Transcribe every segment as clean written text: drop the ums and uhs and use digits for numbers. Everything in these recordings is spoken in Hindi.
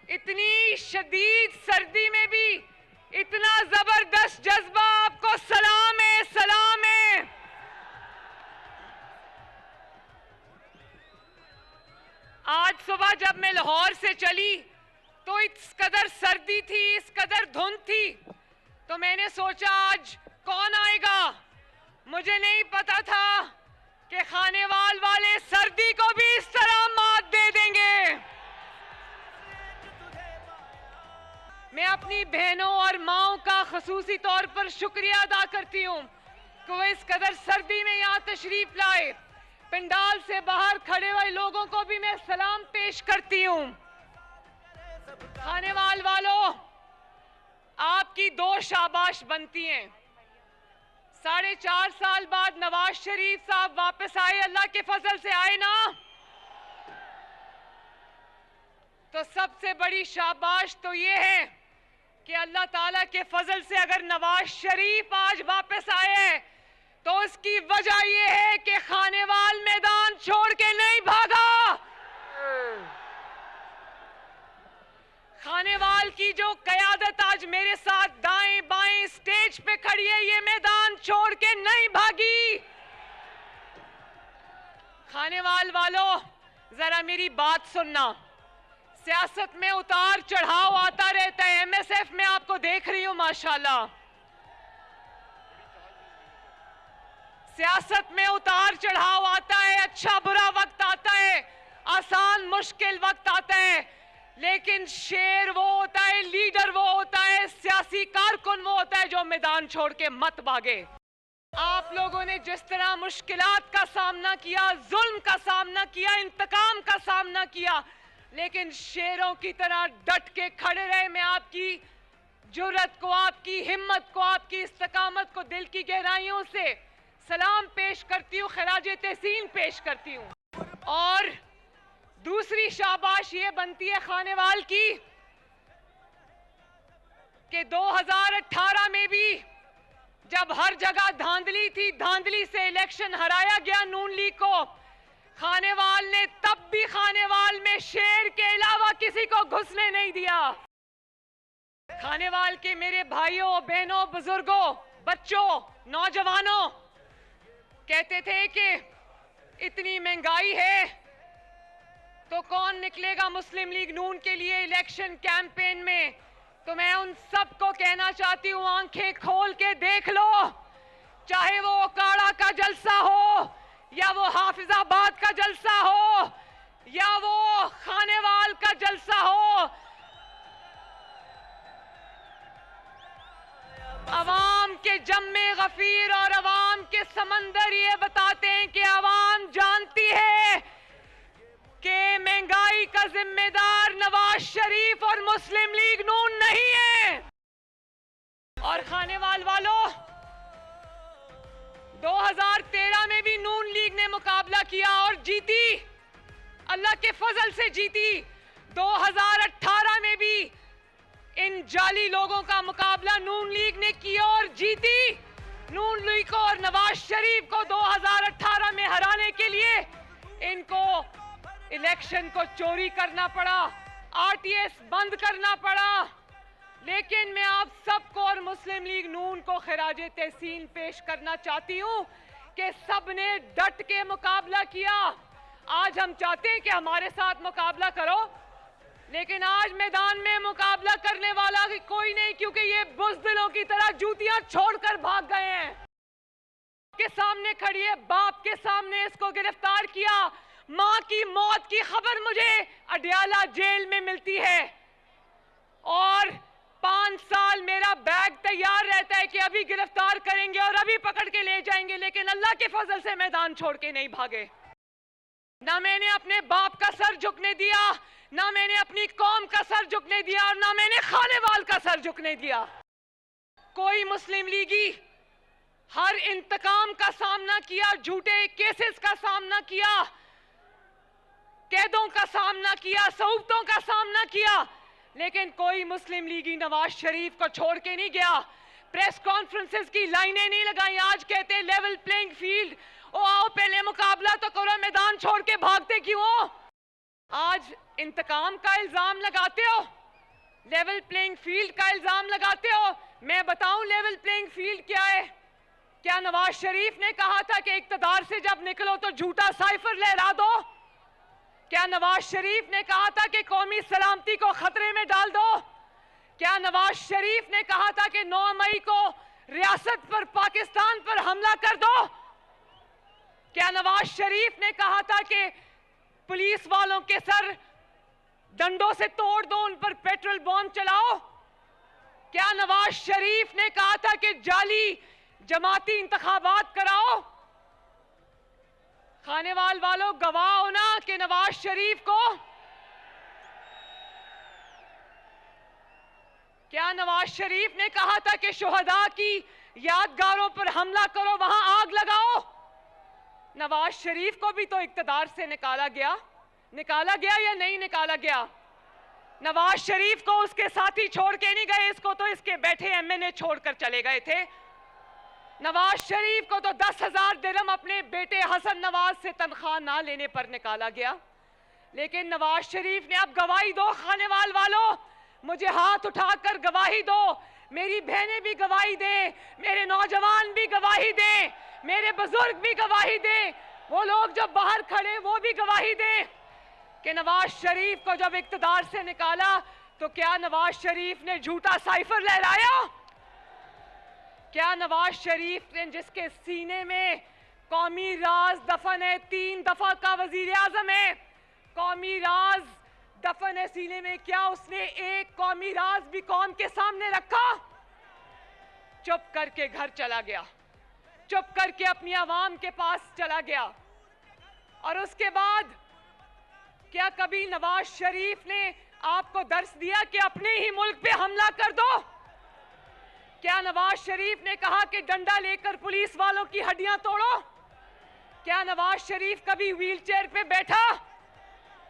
इतनी शदीद सर्दी में भी इतना जबरदस्त जज्बा, आपको सलाम है, सलाम है। आज सुबह जब मैं लाहौर से चली तो इस कदर सर्दी थी, इस कदर धुंध थी, तो मैंने सोचा आज कौन आएगा। मुझे नहीं पता था कि खानेवाल वाले सर्दी को भी इस तरह मात दे देंगे। मैं अपनी बहनों और माओं का खसूसी तौर पर शुक्रिया अदा करती हूँ कि वो इस कदर सर्दी में यहाँ तशरीफ लाए। पंडाल से बाहर खड़े हुए लोगों को भी मैं सलाम पेश करती हूँ। खानेवाल वालों, आपकी दो शाबाश बनती हैं। 4.5 साल बाद नवाज शरीफ साहब वापस आए, अल्लाह के फजल से आए ना, तो सबसे बड़ी शाबाश तो ये है कि अल्लाह ताला के फजल से अगर नवाज शरीफ आज वापस आए तो उसकी वजह यह है कि खानेवाल मैदान छोड़ के नहीं भागा। खानेवाल की जो कयादत आज मेरे साथ दाएं बाएं स्टेज पे खड़ी है, ये मैदान छोड़ के नहीं भागी। खानेवाल वालों, जरा मेरी बात सुनना। सियासत में उतार चढ़ाव आता रहता है। एमएसएफ में आपको देख रही हूं, माशाल्लाह। सियासत में उतार चढ़ाव आता है, अच्छा बुरा वक्त आता है, आसान मुश्किल वक्त आता है, लेकिन शेर वो होता है, लीडर वो होता है, सियासी कारकुन वो होता है जो मैदान छोड़ के मत भागे। आप लोगों ने जिस तरह मुश्किलात का सामना किया, जुल्म का सामना किया, इंतकाम का सामना किया, लेकिन शेरों की तरह डट के खड़े रहे। मैं आपकी जुर्रत को, आपकी हिम्मत को, आपकी इस्तकामत को दिल की गहराइयों से सलाम पेश करती हूँ, खराज तहसीन पेश करती हूँ। और दूसरी शाबाश ये बनती है खानेवाल की कि 2018 में भी जब हर जगह धांधली थी, धांधली से इलेक्शन हराया गया नून लीग को, खानेवाल ने तब भी खानेवाल में शेर के अलावा किसी को घुसने नहीं दिया। खानेवाल के मेरे भाइयों बहनों, बुजुर्गों, बच्चों, नौजवानों कहते थे कि इतनी महंगाई है तो कौन निकलेगा मुस्लिम लीग नून के लिए इलेक्शन कैंपेन में। तो मैं उन सबको कहना चाहती हूँ, आंखें खोल के देख लो, चाहे वो ओकाड़ा का जलसा हो या वो हाफिजाबाद का जलसा हो या वो खानेवाल का जलसा हो, अवाम के जम्मे गफीर और अवाम के समंदर ये बताते हैं कि अवाम जानती है कि महंगाई का जिम्मेदार नवाज शरीफ और मुस्लिम लीग नून नहीं है। और खानेवाल वालों, 2013 में भी नून लीग ने मुकाबला किया और जीती, अल्लाह के फजल से जीती। 2018 में भी इन जाली लोगों का मुकाबला नून लीग ने किया और जीती। नून लीग को और नवाज शरीफ को 2018 में हराने के लिए इनको इलेक्शन को चोरी करना पड़ा, आरटीएस बंद करना पड़ा। लेकिन मैं आप सबको और मुस्लिम लीग नून को खिराज तहसीन पेश करना चाहती हूं कि सबने डट के मुकाबला किया। आज हम चाहते हैं कि हमारे साथ मुकाबला करो, लेकिन आज मैदान में मुकाबला करने वाला कोई नहीं, क्योंकि ये बुज़दिलों की तरह जूतियां छोड़कर भाग गए हैं। के सामने खड़ी है, बाप के सामने इसको गिरफ्तार किया। मां की मौत की खबर मुझे अडियाला जेल में मिलती है और 5 साल मेरा बैग तैयार रहता है कि अभी गिरफ्तार करेंगे और अभी पकड़ के ले जाएंगे, लेकिन अल्लाह के फजल से मैदान छोड़ के नहीं भागे। ना मैंने अपने बाप का सर झुकने दिया, ना मैंने अपनी कौम का सर झुकने दिया और ना मैंने खानेवाल का सर झुकने दिया। कोई मुस्लिम लीगी हर इंतकाम का सामना किया, झूठे केसेस का सामना किया, कैदों का सामना किया, सऊबतों का सामना किया, लेकिन कोई मुस्लिम लीगी नवाज शरीफ को छोड़ के नहीं गया। प्रेस कॉन्फ्रेंसेस की लाइनें नहीं लगाई। आज कहते हैं लेवल प्लेइंग फील्ड, ओ आओ पहले मुकाबला तो करो, मैदान छोड़ के भागते क्यों हो? आज इंतकाम का इल्जाम लगाते हो। लेवल प्लेइंग फील्ड का इल्जाम लगाते हो। मैं बताऊं लेवल प्लेइंग फील्ड क्या है? क्या नवाज शरीफ ने कहा था कि इक्तदार से जब निकलो तो झूठा साइफर लहरा दो? क्या नवाज शरीफ ने कहा था कि कौमी सलामती को खतरे में डाल दो? क्या नवाज शरीफ ने कहा था कि 9 मई को रियासत पर, पाकिस्तान पर हमला कर दो? क्या नवाज शरीफ ने कहा था कि पुलिस वालों के सर डंडों से तोड़ दो, उन पर पेट्रोल बॉम्ब चलाओ? क्या नवाज शरीफ ने कहा था कि जाली जमाती इंतखाबात कराओ? खानेवाल वालों, गवाह हो ना कि नवाज शरीफ को, क्या नवाज शरीफ ने कहा था कि शुहदा की यादगारों पर हमला करो, वहां आग लगाओ? नवाज शरीफ को भी तो इक्तदार से निकाला गया या नहीं निकाला गया? नवाज शरीफ को उसके साथी छोड़ के नहीं गए, इसको तो इसके बैठे एमएनए छोड़कर चले गए थे। नवाज शरीफ को तो 10,000 दिरहम अपने बेटे हसन नवाज से तनख्वाह ना लेने पर निकाला गया। लेकिन नवाज शरीफ ने अब गवाही दो खानेवाल वालों, मुझे हाथ उठाकर गवाही दो, मेरी बहनें भी गवाही दें, मेरे नौजवान भी गवाही दें, मेरे बुजुर्ग भी गवाही दें, वो लोग जो बाहर खड़े वो भी गवाही दें कि नवाज शरीफ को जब इक्तदार से निकाला तो क्या नवाज शरीफ ने झूठा साइफर लहराया? क्या नवाज शरीफ ने, जिसके सीने में कौमी राज दफन है, 3 दफा का वजीर आजम है, कौमी राज दफन है सीने में, क्या उसने एक कौमी राज भी कौम के सामने रखा? चुप करके घर चला गया, चुप करके अपनी आवाम के पास चला गया। और उसके बाद क्या कभी नवाज शरीफ ने आपको दर्स दिया कि अपने ही मुल्क पे हमला कर दो? क्या नवाज शरीफ ने कहा कि डंडा लेकर पुलिस वालों की हड्डियां तोड़ो? क्या नवाज शरीफ कभी व्हीलचेयर पे बैठा?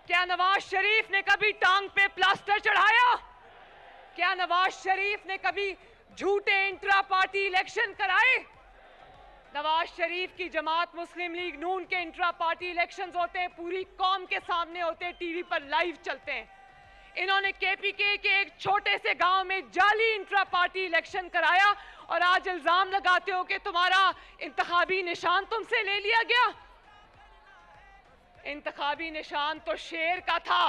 क्या नवाज शरीफ ने कभी टांग पे प्लास्टर चढ़ाया? क्या नवाज शरीफ ने कभी झूठे इंट्रा पार्टी इलेक्शन कराए? नवाज शरीफ की जमात मुस्लिम लीग नून के इंट्रा पार्टी इलेक्शंस होते हैं, पूरी कौम के सामने होते हैं, टीवी पर लाइव चलते हैं। इन्होंने केपीके के एक छोटे से गांव में जाली इंट्रा पार्टी इलेक्शन कराया और आज इल्जाम लगाते हो कि तुम्हारा इंतखाबी निशान तुमसे ले लिया गया। इंतखाबी निशान तो शेर का था।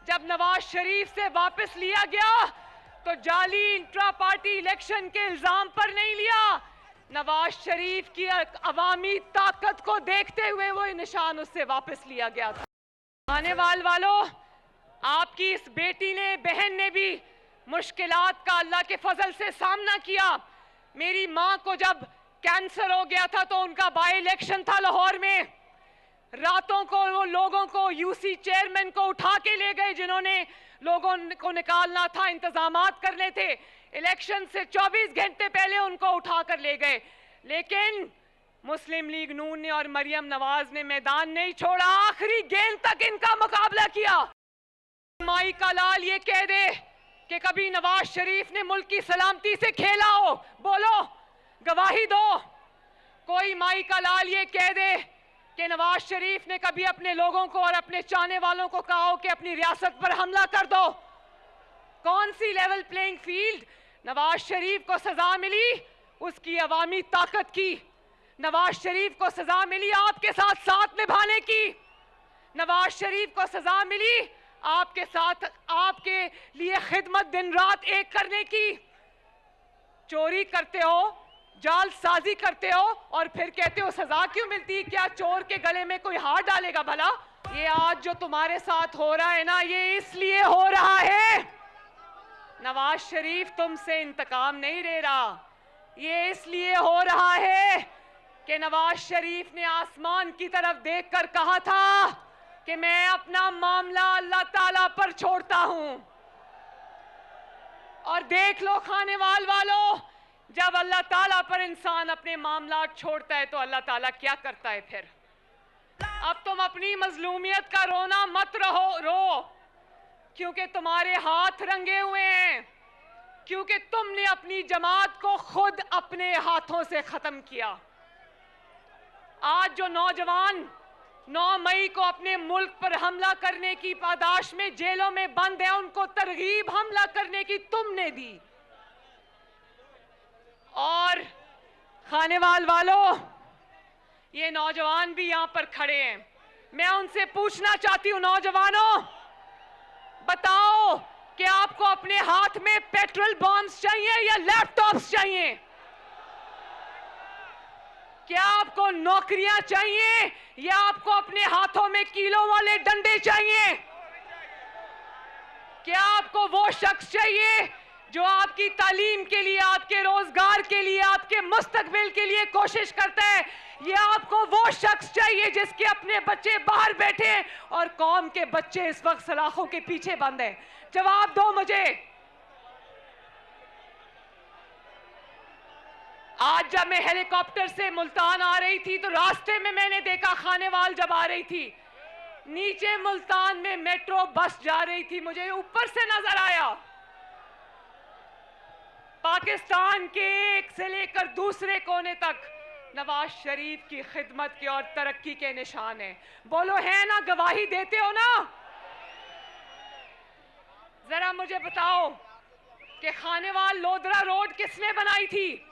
जब नवाज शरीफ से वापस लिया गया तो जाली इंट्रा पार्टी इलेक्शन के इल्जाम पर नहीं लिया, नवाज शरीफ की अवामी ताकत को देखते हुए वो निशान उससे वापस लिया गया था। खानेवाल वालों, आपकी इस बेटी ने, बहन ने भी मुश्किलात का अल्लाह के फजल से सामना किया। मेरी माँ को जब कैंसर हो गया था तो उनका बाय इलेक्शन था लाहौर में, रातों को वो लोगों को, यूसी चेयरमैन को उठा के ले गए जिन्होंने लोगों को निकालना था, इंतजामात करने थे, इलेक्शन से 24 घंटे पहले उनको उठा कर ले गए। लेकिन मुस्लिम लीग नून ने और मरियम नवाज ने मैदान नहीं छोड़ा, आखिरी गेंद तक इनका मुकाबला किया। माई का लाल ये कह दे कि कभी नवाज शरीफ ने मुल्क की सलामती से खेला हो, बोलो, गवाही दो। कोई माई का लाल ये कह दे कि नवाज शरीफ ने कभी अपने लोगों को और अपने चाहने वालों को कहा हो कि अपनी रियासत पर हमला कर दो? कौन सी level playing field? Nawaz Sharif को सजा मिली उसकी अवामी ताकत की, नवाज शरीफ को सजा मिली आपके साथ साथ निभाने की, नवाज शरीफ को सजा मिली आपके साथ, आपके लिए खिदमत दिन रात एक करने की। चोरी करते हो, जालसाजी करते हो और फिर कहते हो सजा क्यों मिलती? क्या चोर के गले में कोई हाथ डालेगा भला? ये आज जो तुम्हारे साथ हो रहा है ना, ये इसलिए हो रहा है, नवाज शरीफ तुमसे इंतकाम नहीं ले रहा, ये इसलिए हो रहा है कि नवाज शरीफ ने आसमान की तरफ देखकर कहा था कि मैं अपना मामला अल्लाह ताला पर छोड़ता हूं। और देख लो खानेवाल वालों, जब अल्लाह ताला पर इंसान अपने मामला छोड़ता है तो अल्लाह ताला क्या करता है फिर? अब तुम अपनी मजलूमियत का रोना मत रो, क्योंकि तुम्हारे हाथ रंगे हुए हैं, क्योंकि तुमने अपनी जमात को खुद अपने हाथों से खत्म किया। आज जो नौजवान 9 मई को अपने मुल्क पर हमला करने की पादाश में जेलों में बंद है, उनको तरगीब हमला करने की तुमने दी। और खानेवाल वालों, ये नौजवान भी यहां पर खड़े हैं, मैं उनसे पूछना चाहती हूं, नौजवानों बताओ कि आपको अपने हाथ में पेट्रोल बॉम्ब्स चाहिए या लैपटॉप्स चाहिए? क्या आपको नौकरियां चाहिए या आपको अपने हाथों में कीलों वाले डंडे चाहिए? क्या आपको वो शख्स चाहिए जो आपकी तालीम के लिए, आपके रोजगार के लिए, आपके मुस्तकबिल के लिए कोशिश करता है, या आपको वो शख्स चाहिए जिसके अपने बच्चे बाहर बैठे हैं और कौम के बच्चे इस वक्त सलाखों के पीछे बंद हैं? जवाब दो मुझे। आज जब मैं हेलीकॉप्टर से मुल्तान आ रही थी तो रास्ते में मैंने देखा, खानेवाल जब आ रही थी, नीचे मुल्तान में मेट्रो बस जा रही थी, मुझे ऊपर से नजर आया। पाकिस्तान के एक से लेकर दूसरे कोने तक नवाज शरीफ की खिदमत के और तरक्की के निशान हैं। बोलो है ना, गवाही देते हो ना? जरा मुझे बताओ कि खानेवाल लोधरा रोड किसने बनाई थी?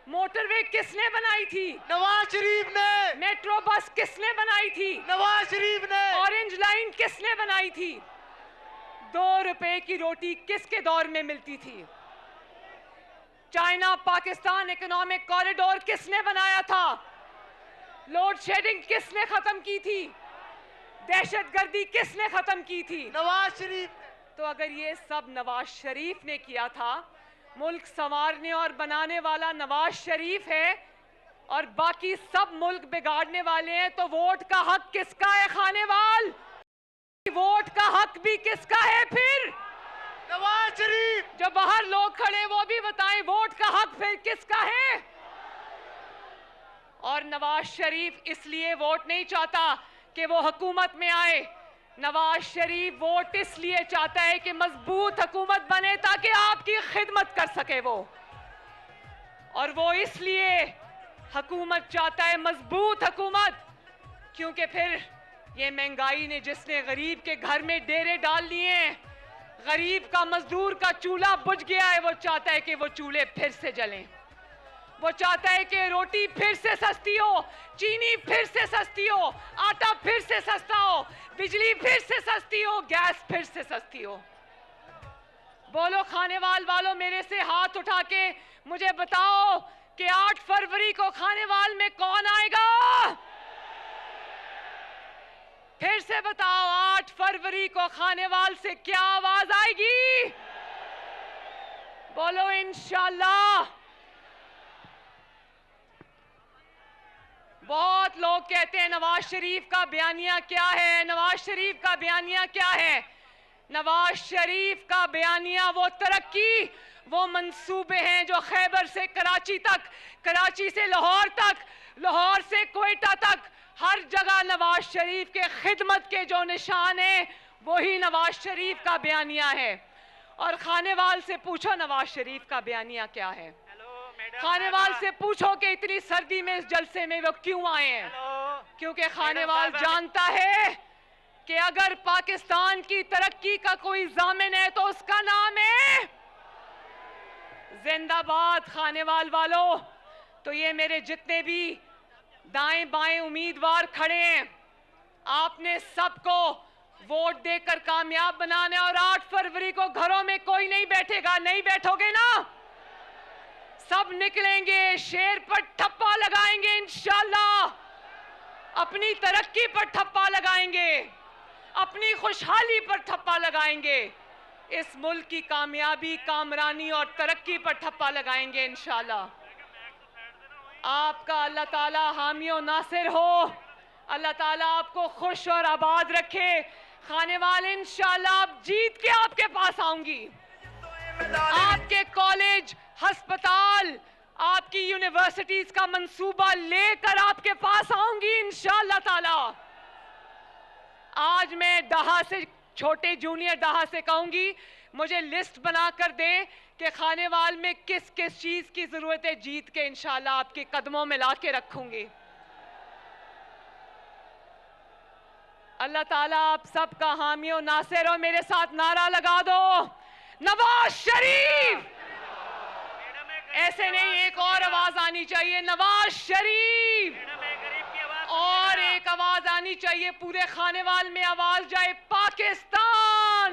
मोटरवे किसने बनाई थी? नवाज शरीफ ने। मेट्रो बस किसने बनाई थी? नवाज शरीफ ने। ऑरेंज लाइन किसने बनाई थी? 2 रुपए की रोटी किसके दौर में मिलती थी? चाइना पाकिस्तान इकोनॉमिक कॉरिडोर किसने बनाया था? लोड शेडिंग किसने खत्म की थी? दहशतगर्दी किसने खत्म की थी? नवाज शरीफ। तो अगर ये सब नवाज शरीफ ने किया था, मुल्क संवारने और बनाने वाला नवाज शरीफ है और बाकी सब मुल्क बिगाड़ने वाले हैं, तो वोट का हक किसका है खानेवाल? वोट का हक भी किसका है फिर? नवाज शरीफ। जो बाहर लोग खड़े वो भी बताएं, वोट का हक फिर किसका है? और नवाज शरीफ इसलिए वोट नहीं चाहता कि वो हुकूमत में आए, नवाज शरीफ वोट इसलिए चाहता है कि मजबूत हुकूमत बने ताकि आपकी खिदमत कर सके वो। और वो इसलिए हुकूमत चाहता है, मजबूत हुकूमत, क्योंकि फिर ये महंगाई ने जिसने गरीब के घर में डेरे डाल लिए हैं, गरीब का मजदूर का चूल्हा बुझ गया है, वो चाहता है कि वो चूल्हे फिर से जलें। वो चाहता है कि रोटी फिर से सस्ती हो, चीनी फिर से सस्ती हो, आटा फिर से सस्ता हो, बिजली फिर से सस्ती हो, गैस फिर से सस्ती हो। बोलो खानेवाल वालों, मेरे से हाथ उठा के मुझे बताओ कि 8 फरवरी को खानेवाल में कौन आएगा? फिर से बताओ, 8 फरवरी को खानेवाल से क्या आवाज आएगी? बोलो इंशाल्लाह। बहुत लोग कहते हैं नवाज शरीफ का बयानिया क्या है, नवाज शरीफ का बयानिया क्या है? नवाज शरीफ का बयानिया वो तरक्की, वो मंसूबे हैं जो खैबर से कराची तक, कराची से लाहौर तक, लाहौर से कोयटा तक, हर जगह नवाज शरीफ के खिदमत के जो निशान हैं वही नवाज शरीफ का बयानिया है। और खानेवाल से पूछो नवाज शरीफ का बयानिया क्या है? खानेवाल से पूछो कि इतनी सर्दी में इस जलसे में वो क्यों आए हैं? क्योंकि खानेवाल जानता है कि अगर पाकिस्तान की तरक्की का कोई जामिन है तो उसका नाम है जिंदाबाद। खानेवाल वालों, तो ये मेरे जितने भी दाएं बाएं उम्मीदवार खड़े हैं, आपने सबको वोट देकर कामयाब बनाना है। और 8 फरवरी को घरों में कोई नहीं बैठेगा, नहीं बैठोगे ना? सब निकलेंगे, शेर पर ठप्पा लगाएंगे इंशाल्लाह, अपनी तरक्की पर ठप्पा लगाएंगे, अपनी खुशहाली पर ठप्पा लगाएंगे, इस मुल्क की कामयाबी, कामरानी और तरक्की पर ठप्पा लगाएंगे इंशाल्लाह। आपका अल्लाह ताला हामी और नासिर हो, अल्लाह ताला आपको खुश और आबाद रखे। खानेवाल इंशाल्लाह अब जीत के आपके पास आऊंगी, आपके कॉलेज, अस्पताल, आपकी यूनिवर्सिटीज का मंसूबा लेकर आपके पास आऊंगी इंशाल्लाह ताला। आज मैं डाहा से, छोटे जूनियर डाहा से कहूंगी, मुझे लिस्ट बनाकर दे कि खानेवाल में किस किस चीज की जरूरत है, जीत के इंशाल्लाह आपके कदमों में ला के रखूंगी। अल्लाह ताला आप सबका हामी और नासिर हो। मेरे साथ नारा लगा दो, नवाज शरीफ। ऐसे नहीं, एक और आवाज आनी चाहिए, नवाज शरीफ। और एक आवाज आनी चाहिए, पूरे खानेवाल में आवाज जाए, पाकिस्तान।